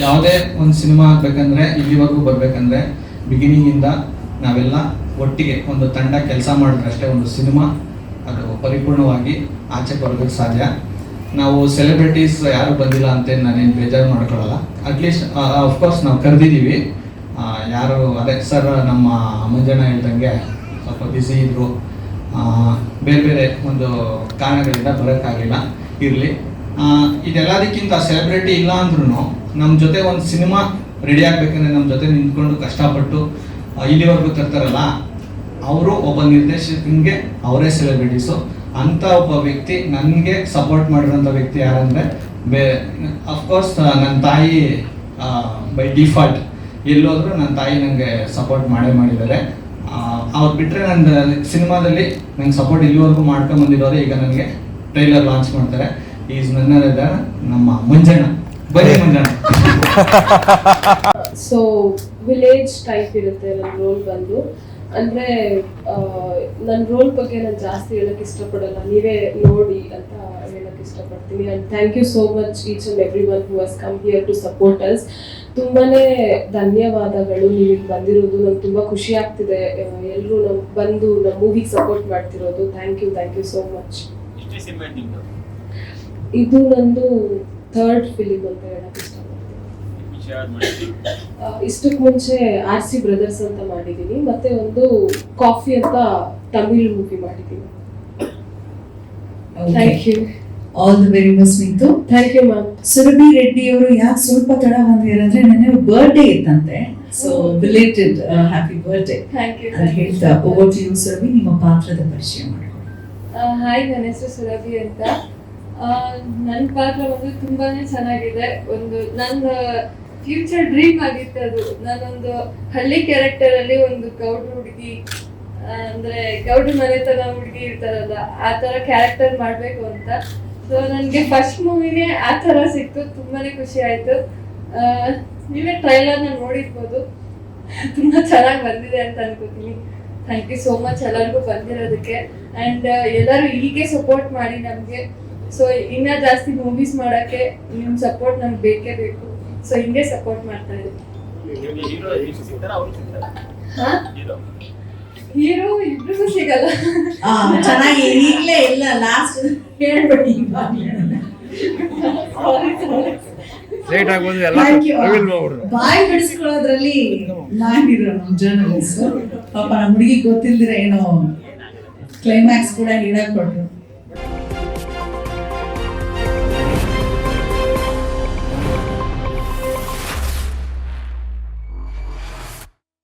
ಯಾವುದೇ ಒಂದು ಸಿನಿಮಾ ಆಗ್ಬೇಕಂದ್ರೆ ಇಲ್ಲಿವರೆಗೂ ಬರ್ಬೇಕಂದ್ರೆ ಬಿಗಿನಿಂಗಿಂದ ನಾವೆಲ್ಲ ಒಟ್ಟಿಗೆ ಒಂದು ತಂಡ ಕೆಲಸ ಮಾಡಿದ್ರೆ ಅಷ್ಟೇ ಒಂದು ಸಿನಿಮಾ ಅದು ಪರಿಪೂರ್ಣವಾಗಿ ಆಚೆ ಬರೋದಕ್ಕೆ ಸಾಧ್ಯ. ನಾವು ಸೆಲೆಬ್ರಿಟೀಸ್ ಯಾರು ಬಂದಿಲ್ಲ ಅಂತ ನಾನೇನು ಬೇಜಾರು ಮಾಡ್ಕೊಳ್ಳಲ್ಲ. ಅಟ್ಲೀಸ್ಟ್ ಅಫ್ಕೋರ್ಸ್ ನಾವು ಕರೆದಿದ್ದೀವಿ. ಯಾರು ಅದೇ ಸರ್ ನಮ್ಮ ಮಂಜಣ್ಣ ಹೇಳ್ದಂಗೆ ಸ್ವಲ್ಪ ಬ್ಯುಸಿ ಇದ್ದರು, ಬೇರೆ ಬೇರೆ ಒಂದು ಕಾರಣಗಳಿಂದ ಬರೋಕ್ಕಾಗಲಿಲ್ಲ. ಇರಲಿ, ಇದೆಲ್ಲದಕ್ಕಿಂತ ಸೆಲೆಬ್ರಿಟಿ ಇಲ್ಲ ಅಂದ್ರೂ ನಮ್ಮ ಜೊತೆ ಒಂದು ಸಿನಿಮಾ ರೆಡಿ ಆಗಬೇಕಂದ್ರೆ ನಮ್ಮ ಜೊತೆ ನಿಂತ್ಕೊಂಡು ಕಷ್ಟಪಟ್ಟು ಇಲ್ಲಿವರೆಗೂ ತರ್ತಾರಲ್ಲ, ಅವರು ಒಬ್ಬ ನಿರ್ದೇಶಕನಿಗೆ ಅವರೇ ಸೆಲೆಬ್ರಿಟೀಸು. ಅಂಥ ಒಬ್ಬ ವ್ಯಕ್ತಿ ನನಗೆ ಸಪೋರ್ಟ್ ಮಾಡಿರೋಂಥ ವ್ಯಕ್ತಿ ಯಾರಂದರೆ ಅಫ್ಕೋರ್ಸ್ ನನ್ನ ತಾಯಿ. ಬೈ ಡಿಫಾಲ್ಟ್ ಎಲ್ಲೋದ್ರೂ ನನ್ನ ತಾಯಿ ನನಗೆ ಸಪೋರ್ಟ್ ಮಾಡಿದ್ದಾರೆ. ಅವ್ರು ಬಿಟ್ಟರೆ ನನ್ನ ಸಿನಿಮಾದಲ್ಲಿ ನಂಗೆ ಸಪೋರ್ಟ್ ಇಲ್ಲಿವರೆಗೂ ಮಾಡ್ಕೊಂಬಂದಿರೋರು ಈಗ ನನಗೆ ಟ್ರೈಲರ್ ಲಾಂಚ್ ಮಾಡ್ತಾರೆ. ಈಸ್ ನನ್ನ ನಮ್ಮ ಮಂಜಣ್ಣ. ಬರೀ ಮಂಜಣ್ಣ. ಸೊ ವಿಲೇಜ್ ಟೈಪ್ ಇರುತ್ತೆ ನನ್ನ ರೋಲ್ ಬಂದು. ಅಂದರೆ ನನ್ನ ರೋಲ್ ಬಗ್ಗೆ ನಾನು ಜಾಸ್ತಿ ಹೇಳಕ್ಕೆ ಇಷ್ಟಪಡಲ್ಲ, ನೀವೇ ನೋಡಿ ಅಂತ ಹೇಳಕ್ಕೆ ಇಷ್ಟಪಡ್ತೀನಿ. And thank you so much each and every one who has come here to support us. ತುಂಬಾ ಧನ್ಯವಾದಗಳು ನೀವು ಇಲ್ಲಿ ಬಂದಿರೋದು. ನಂಗೆ ತುಂಬ ಖುಷಿ ಆಗ್ತಿದೆ ಎಲ್ಲರೂ ನಮ್ಗೆ ಬಂದು ನಮ್ಮ ಮೂವಿಗೆ ಸಪೋರ್ಟ್ ಮಾಡ್ತಿರೋದು. Thank you so much. ಇದು ನಂದು 3rd ಫಿಲಿಮ್ ಅಂತ ಹೇಳಕ್ಕೆ ಇಷ್ಟಪಡ್ತೀನಿ. ಇಷ್ಟಕ್ಕೆ ಮುಂಚೆ RC ಬ್ರದರ್ಸ್ ಅಂತ ಮಾಡಿದ್ದೀನಿ, ಮತ್ತೆ ಒಂದು ಕಾಫಿ ಅಂತ ತಮಿಳ್ ಮೂವಿ ಮಾಡಿದ್ದೀನಿ. Thank you. All the very best Neetu. Thank you ma'am. Surabhi Reddy ಅವರು ಯಾಕೆ ಸ್ವಲ್ಪ ತಡ ಬಂದಿದ್ದಾರೆ ಅಂದ್ರೆ ನೆನ್ನೆ ಬರ್ಡೇ ಇತ್ತಂತೆ. So belated happy birthday thank you ಅಂತ ಹೇಳ್ತಾ ಓವರ್ ಟು ಯು ಸುರಭಿ, ನಿಮ್ಮ ಪಾತ್ರದ ಪರಿಚಯ ಮಾಡಿಕೊಡಿ. ಹಾಯ್, ನನ್ನ ಹೆಸರು ಸುರಭಿ ಅಂತ. ನನ್ನ ಪಾತ್ರ ಒಂದು ತುಂಬಾನೇ ಚೆನ್ನಾಗಿದೆ. ಒಂದು ನನ್ನ ಫ್ಯೂಚರ್ ಡ್ರೀಮ್ ಆಗಿತ್ತು ಅದು. ನಾನೊಂದು ಹಳ್ಳಿ ಕ್ಯಾರೆಕ್ಟರ್ ಅಲ್ಲಿ ಒಂದು ಗೌಡ್ರ ಹುಡುಗಿ, ಅಂದ್ರೆ ಗೌಡ್ರ ಮನೆತನ ಹುಡುಗಿ ಇರ್ತಾರಲ್ಲ ಆ ತರ ಕ್ಯಾರೆಕ್ಟರ್ ಮಾಡ್ಬೇಕು ಅಂತ. ಸೊ ನನಗೆ ಫಸ್ಟ್ ಮೂವಿನೇ ಆ ತರ ಸಿಕ್ತು, ತುಂಬಾನೇ ಖುಷಿ ಆಯ್ತು. ನೀವೇ ಟ್ರೈಲರ್ನ ನೋಡಿರ್ಬೋದು, ತುಂಬಾ ಚೆನ್ನಾಗಿ ಬಂದಿದೆ ಅಂತ ಅನ್ಕೋತೀನಿ. ಥ್ಯಾಂಕ್ ಯು ಸೋ ಮಚ್ ಎಲ್ಲರಿಗೂ ಬಂದಿರೋದಕ್ಕೆ. ಆ್ಯಂಡ್ ಎಲ್ಲರೂ ಹೀಗೆ ಸಪೋರ್ಟ್ ಮಾಡಿ ನಮಗೆ. ಸೊ ಇನ್ನೂ ಜಾಸ್ತಿ ಮೂವೀಸ್ ಮಾಡೋಕ್ಕೆ ನಿಮ್ಮ ಸಪೋರ್ಟ್ ನಮ್ಗೆ ಬೇಕೇ ಬೇಕು. ಸೊ ಹಿಂಗೆ ಸಪೋರ್ಟ್ ಮಾಡ್ತಾ ಇದ್ದೀವಿ. ಹೀರೋ ಇಬ್ರಿಗೂ ಸಿಗಲ್ಲ. ಚೆನ್ನಾಗಿ ಈಗಲೇ ಇಲ್ಲ, ಲಾಸ್ಟ್ ಹೇಳ್ಬೇಡಿ. ಬಾಯಿ ಬಿಡಿಸ್ಕೊಳ್ಳೋದ್ರಲ್ಲಿ ನಾನಿರೋ ನಮ್ಮ ಜರ್ನಲಿಸ್ಟ್. ಪಾಪ ನಮ್ಮ ಹುಡುಗಿ ಗೊತ್ತಿಲ್ದಿರ ಏನೋ ಕ್ಲೈಮ್ಯಾಕ್ಸ್ ಕೂಡ ಹೇಳಕ್ ಕೊಟ್ರು.